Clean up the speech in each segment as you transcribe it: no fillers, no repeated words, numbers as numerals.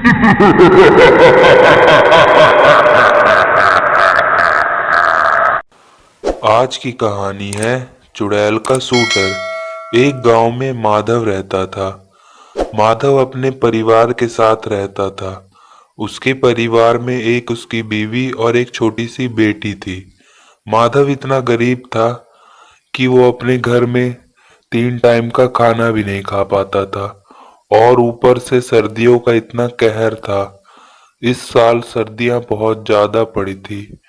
आज की कहानी है चुड़ैल का सूटर। एक गांव में माधव रहता था। माधव अपने परिवार के साथ रहता था। उसके परिवार में एक उसकी बीवी और एक छोटी सी बेटी थी। माधव इतना गरीब था कि वो अपने घर में 3 टाइम का खाना भी नहीं खा पाता था, और ऊपर से सर्दियों का इतना कहर था। इस साल सर्दियां बहुत ज्यादा पड़ी थी।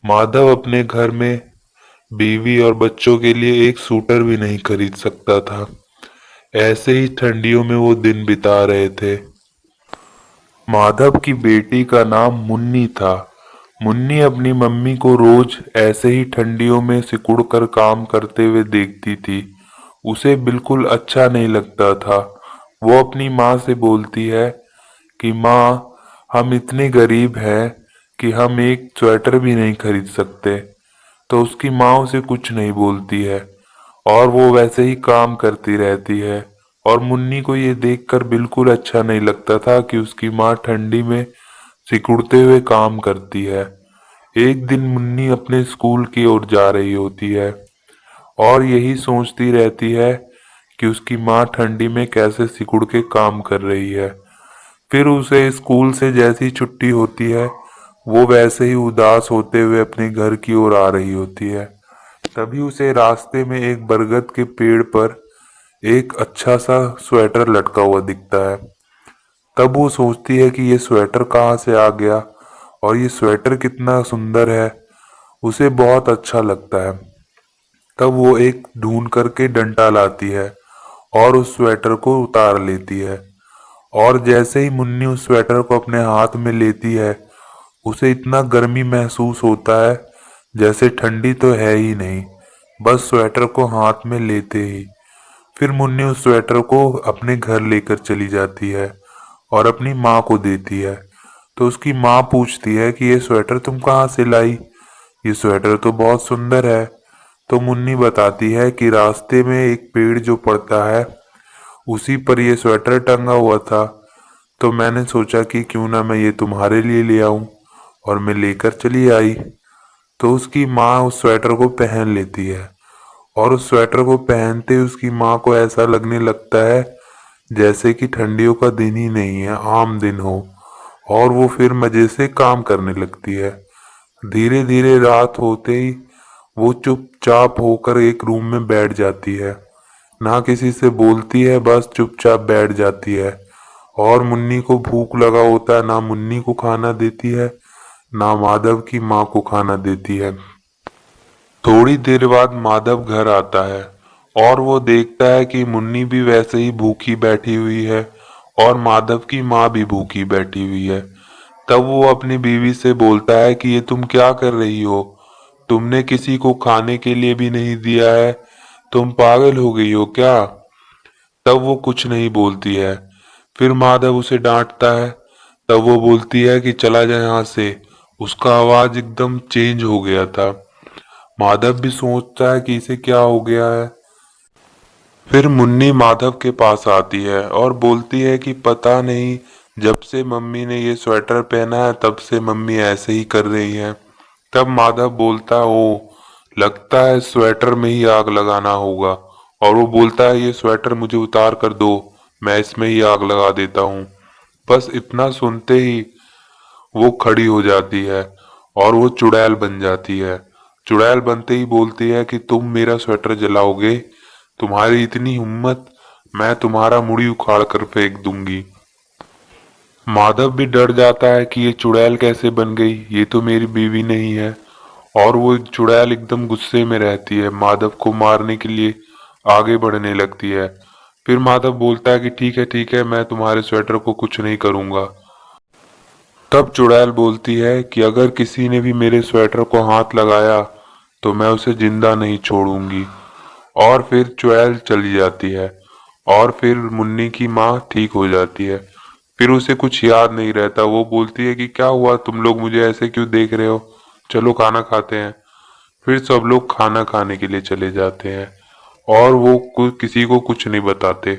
माधव अपने घर में बीवी और बच्चों के लिए एक सूटर भी नहीं खरीद सकता था। ऐसे ही ठंडियों में वो दिन बिता रहे थे। माधव की बेटी का नाम मुन्नी था। मुन्नी अपनी मम्मी को रोज ऐसे ही ठंडियों में सिकुड़कर काम करते हुए देखती थी। उसे बिल्कुल अच्छा नहीं लगता था। वो अपनी माँ से बोलती है कि माँ, हम इतने गरीब हैं कि हम एक स्वेटर भी नहीं खरीद सकते। तो उसकी माँ उसे कुछ नहीं बोलती है, और वो वैसे ही काम करती रहती है। और मुन्नी को ये देखकर बिल्कुल अच्छा नहीं लगता था कि उसकी माँ ठंडी में सिकुड़ते हुए काम करती है। एक दिन मुन्नी अपने स्कूल की ओर जा रही होती है, और यही सोचती रहती है कि उसकी माँ ठंडी में कैसे सिकुड़ के काम कर रही है। फिर उसे स्कूल से जैसी छुट्टी होती है, वो वैसे ही उदास होते हुए अपने घर की ओर आ रही होती है। तभी उसे रास्ते में एक बरगद के पेड़ पर एक अच्छा सा स्वेटर लटका हुआ दिखता है। तब वो सोचती है कि ये स्वेटर कहाँ से आ गया, और ये स्वेटर कितना सुंदर है। उसे बहुत अच्छा लगता है। तब वो एक ढूंढ करके डंडा लाती है और उस स्वेटर को उतार लेती है। और जैसे ही मुन्नी उस स्वेटर को अपने हाथ में लेती है, उसे इतना गर्मी महसूस होता है जैसे ठंडी तो है ही नहीं, बस स्वेटर को हाथ में लेते ही। फिर मुन्नी उस स्वेटर को अपने घर लेकर चली जाती है और अपनी माँ को देती है। तो उसकी माँ पूछती है कि ये स्वेटर तुम कहाँ से लाई? ये स्वेटर तो बहुत सुंदर है। तो मुन्नी बताती है कि रास्ते में एक पेड़ जो पड़ता है, उसी पर ये स्वेटर टंगा हुआ था। तो मैंने सोचा कि क्यों ना मैं ये तुम्हारे लिए ले आऊं, और मैं लेकर चली आई। तो उसकी माँ उस स्वेटर को पहन लेती है, और उस स्वेटर को पहनते ही उसकी माँ को ऐसा लगने लगता है जैसे कि ठंडियों का दिन ही नहीं है, आम दिन हो। और वो फिर मजे से काम करने लगती है। धीरे धीरे रात होते ही वो चुपचाप होकर एक रूम में बैठ जाती है। ना किसी से बोलती है, बस चुपचाप बैठ जाती है। और मुन्नी को भूख लगा होता है, ना मुन्नी को खाना देती है, ना माधव की माँ को खाना देती है। थोड़ी देर बाद माधव घर आता है, और वो देखता है कि मुन्नी भी वैसे ही भूखी बैठी हुई है, और माधव की माँ भी भूखी बैठी हुई है। तब वो अपनी बीवी से बोलता है कि ये तुम क्या कर रही हो? तुमने किसी को खाने के लिए भी नहीं दिया है। तुम पागल हो गई हो क्या? तब वो कुछ नहीं बोलती है। फिर माधव उसे डांटता है। तब वो बोलती है कि चला जा यहाँ से। उसका आवाज एकदम चेंज हो गया था। माधव भी सोचता है कि इसे क्या हो गया है। फिर मुन्नी माधव के पास आती है और बोलती है कि पता नहीं, जब से मम्मी ने ये स्वेटर पहना है तब से मम्मी ऐसे ही कर रही है। तब माधव बोलता है, ओ, लगता है स्वेटर में ही आग लगाना होगा। और वो बोलता है, ये स्वेटर मुझे उतार कर दो, मैं इसमें ही आग लगा देता हूँ। बस इतना सुनते ही वो खड़ी हो जाती है, और वो चुड़ैल बन जाती है। चुड़ैल बनते ही बोलती है कि तुम मेरा स्वेटर जलाओगे? तुम्हारी इतनी हिम्मत, मैं तुम्हारा मुड़ी उखाड़ कर फेंक दूंगी। माधव भी डर जाता है कि ये चुड़ैल कैसे बन गई, ये तो मेरी बीवी नहीं है। और वो चुड़ैल एकदम गुस्से में रहती है, माधव को मारने के लिए आगे बढ़ने लगती है। फिर माधव बोलता है कि ठीक है, मैं तुम्हारे स्वेटर को कुछ नहीं करूंगा। तब चुड़ैल बोलती है कि अगर किसी ने भी मेरे स्वेटर को हाथ लगाया तो मैं उसे जिंदा नहीं छोड़ूंगी। और फिर चुड़ैल चली जाती है, और फिर मुन्नी की माँ ठीक हो जाती है। फिर उसे कुछ याद नहीं रहता। वो बोलती है कि क्या हुआ, तुम लोग मुझे ऐसे क्यों देख रहे हो? चलो खाना खाते हैं। फिर सब लोग खाना खाने के लिए चले जाते हैं, और वो किसी को कुछ नहीं बताते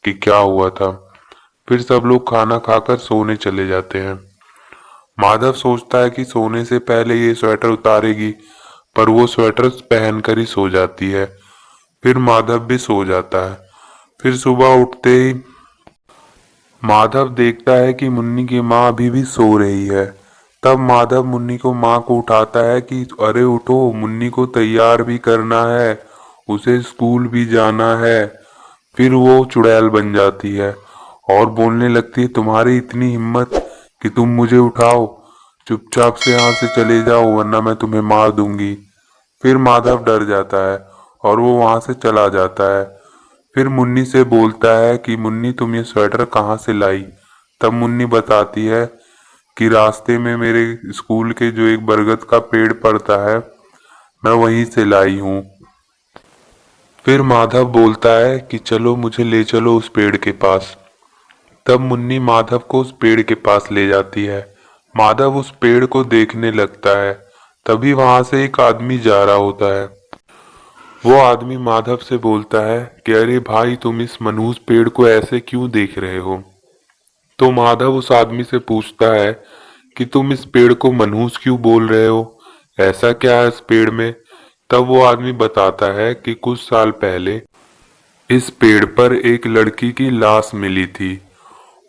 कि क्या हुआ था। फिर सब लोग खाना खाकर सोने चले जाते हैं। माधव सोचता है कि सोने से पहले ये स्वेटर उतारेगी, पर वो स्वेटर पहनकर ही सो जाती है। फिर माधव भी सो जाता है। फिर सुबह उठते ही माधव देखता है कि मुन्नी की माँ अभी भी सो रही है। तब माधव मुन्नी को माँ को उठाता है कि अरे उठो, मुन्नी को तैयार भी करना है, उसे स्कूल भी जाना है। फिर वो चुड़ैल बन जाती है और बोलने लगती है, तुम्हारी इतनी हिम्मत कि तुम मुझे उठाओ, चुपचाप से यहाँ से चले जाओ वरना मैं तुम्हें मार दूंगी। फिर माधव डर जाता है और वो वहां से चला जाता है। फिर मुन्नी से बोलता है कि मुन्नी तुम ये स्वेटर कहाँ से लाई। तब मुन्नी बताती है कि रास्ते में मेरे स्कूल के जो एक बरगद का पेड़ पड़ता है, मैं वहीं से लाई हूँ। फिर माधव बोलता है कि चलो मुझे ले चलो उस पेड़ के पास। तब मुन्नी माधव को उस पेड़ के पास ले जाती है। माधव उस पेड़ को देखने लगता है। तभी वहां से एक आदमी जा रहा होता है। वो आदमी माधव से बोलता है कि अरे भाई, तुम इस मनहूस पेड़ को ऐसे क्यों देख रहे हो। तो माधव उस आदमी से पूछता है कि तुम इस पेड़ को मनहूस क्यों बोल रहे हो, ऐसा क्या है इस पेड़ में। तब वो आदमी बताता है कि कुछ साल पहले इस पेड़ पर एक लड़की की लाश मिली थी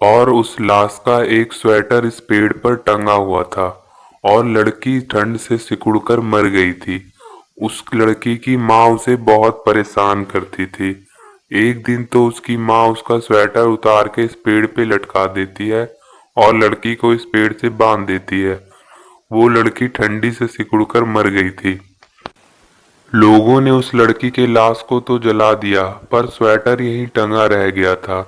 और उस लाश का एक स्वेटर इस पेड़ पर टंगा हुआ था और लड़की ठंड से सिकुड़कर मर गई थी। उस लड़की की माँ उसे बहुत परेशान करती थी। एक दिन तो उसकी माँ उसका स्वेटर उतार के इस पेड़ पे लटका देती है और लड़की को इस पेड़ से बांध देती है। वो लड़की ठंडी से सिकुड़कर मर गई थी। लोगों ने उस लड़की के लाश को तो जला दिया, पर स्वेटर यहीं टंगा रह गया था।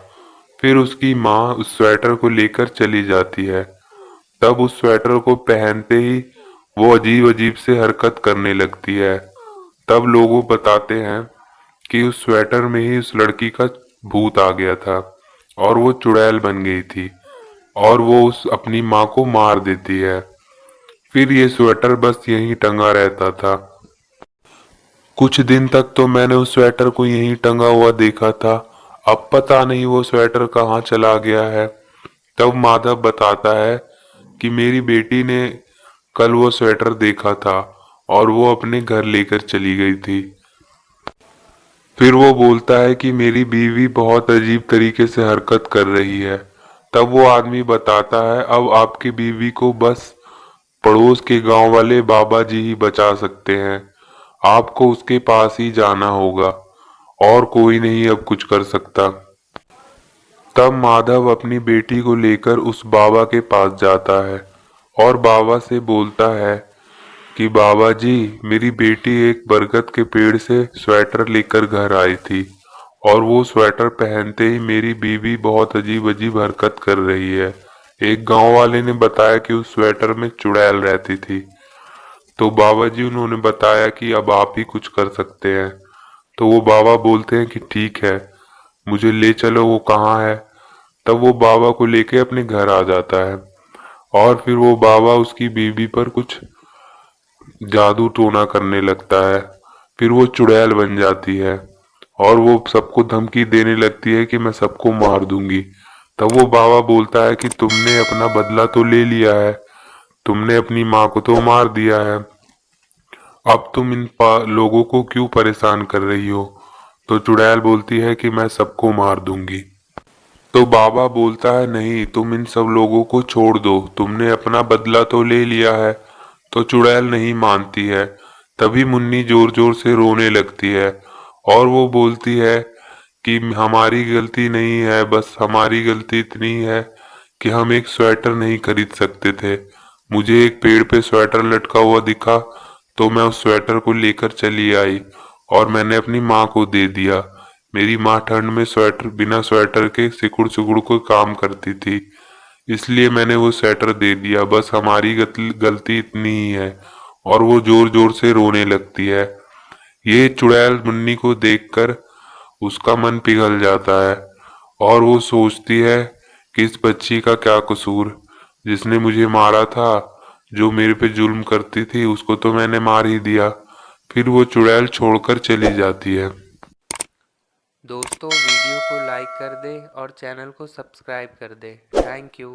फिर उसकी माँ उस स्वेटर को लेकर चली जाती है। तब उस स्वेटर को पहनते ही वो अजीब अजीब से हरकत करने लगती है। तब लोगों बताते हैं कि उस स्वेटर में ही उस लड़की का भूत आ गया था और वो चुड़ैल बन गई थी और वो उस अपनी माँ को मार देती है। फिर ये स्वेटर बस यहीं टंगा रहता था। कुछ दिन तक तो मैंने उस स्वेटर को यहीं टंगा हुआ देखा था। अब पता नहीं वो स्वेटर कहाँ चला गया है। तब माधव बताता है कि मेरी बेटी ने कल वो स्वेटर देखा था और वो अपने घर लेकर चली गई थी। फिर वो बोलता है कि मेरी बीवी बहुत अजीब तरीके से हरकत कर रही है। तब वो आदमी बताता है अब आपकी बीवी को बस पड़ोस के गांव वाले बाबा जी ही बचा सकते हैं। आपको उसके पास ही जाना होगा और कोई नहीं अब कुछ कर सकता। तब माधव अपनी बेटी को लेकर उस बाबा के पास जाता है और बाबा से बोलता है कि बाबा जी, मेरी बेटी एक बरगद के पेड़ से स्वेटर लेकर घर आई थी और वो स्वेटर पहनते ही मेरी बीवी बहुत अजीब अजीब हरकत कर रही है। एक गांव वाले ने बताया कि उस स्वेटर में चुड़ैल रहती थी। तो बाबा जी उन्होंने बताया कि अब आप ही कुछ कर सकते हैं। तो वो बाबा बोलते हैं कि ठीक है, मुझे ले चलो, वो कहाँ है। तब वो बाबा को लेके अपने घर आ जाता है और फिर वो बाबा उसकी बीवी पर कुछ जादू टोना करने लगता है। फिर वो चुड़ैल बन जाती है और वो सबको धमकी देने लगती है कि मैं सबको मार दूंगी। तब वो बाबा बोलता है कि तुमने अपना बदला तो ले लिया है, तुमने अपनी माँ को तो मार दिया है, अब तुम इन लोगों को क्यों परेशान कर रही हो। तो चुड़ैल बोलती है कि मैं सबको मार दूंगी। तो बाबा बोलता है नहीं, तुम इन सब लोगों को छोड़ दो, तुमने अपना बदला तो ले लिया है। तो चुड़ैल नहीं मानती है। तभी मुन्नी जोर जोर से रोने लगती है और वो बोलती है कि हमारी गलती नहीं है, बस हमारी गलती इतनी है कि हम एक स्वेटर नहीं खरीद सकते थे। मुझे एक पेड़ पे स्वेटर लटका हुआ दिखा तो मैं उस स्वेटर को लेकर चली आई और मैंने अपनी माँ को दे दिया। मेरी माँ ठंड में स्वेटर बिना स्वेटर के सिकुड़ सिकुड़ को काम करती थी, इसलिए मैंने वो स्वेटर दे दिया, बस हमारी गलती इतनी ही है। और वो जोर जोर से रोने लगती है। ये चुड़ैल मुन्नी को देखकर उसका मन पिघल जाता है और वो सोचती है कि इस बच्ची का क्या कसूर, जिसने मुझे मारा था, जो मेरे पे जुल्म करती थी, उसको तो मैंने मार ही दिया। फिर वो चुड़ैल छोड़कर चली जाती है। दोस्तों, वीडियो को को लाइक कर दे और चैनल को सब्सक्राइब कर दे। Thank you.